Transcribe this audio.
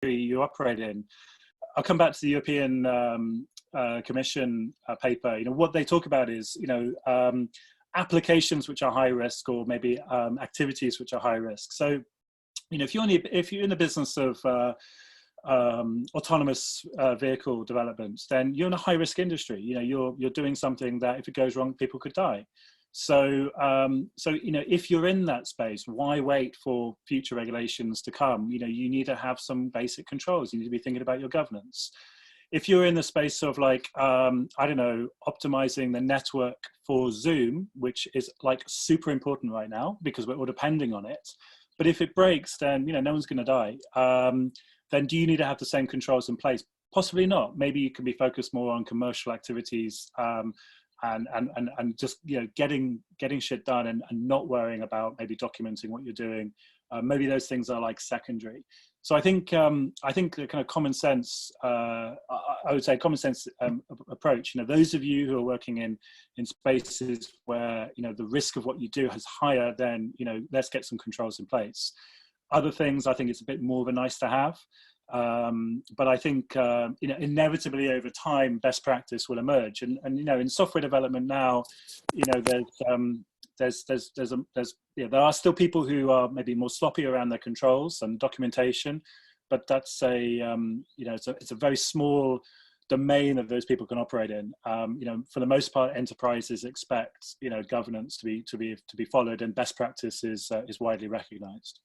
you operate in. I'll come back to the European Commission paper. What they talk about is, applications which are high risk, or maybe activities which are high risk. So, if you're in the business of autonomous vehicle development, then you're in a high risk industry. You're doing something that if it goes wrong, people could die. So, if you're in that space, why wait for future regulations to come? You need to have some basic controls. You need to be thinking about your governance. If you're in the space of optimizing the network for Zoom, which is super important right now because we're all depending on it. But if it breaks, then, no one's going to die. Then do you need to have the same controls in place? Possibly not. Maybe you can be focused more on commercial activities, and just getting shit done and not worrying about maybe documenting what you're doing. Maybe those things are secondary. So I think the kind of common sense, I would say common sense approach. Those of you who are working in spaces where the risk of what you do is higher, then let's get some controls in place. Other things, I think it's a bit more of a nice to have. But I think inevitably over time best practice will emerge, and in software development now, there are still people who are maybe more sloppy around their controls and documentation, but that's it's a very small domain that those people can operate in. For the most part, enterprises expect governance to be followed, and best practice is widely recognized.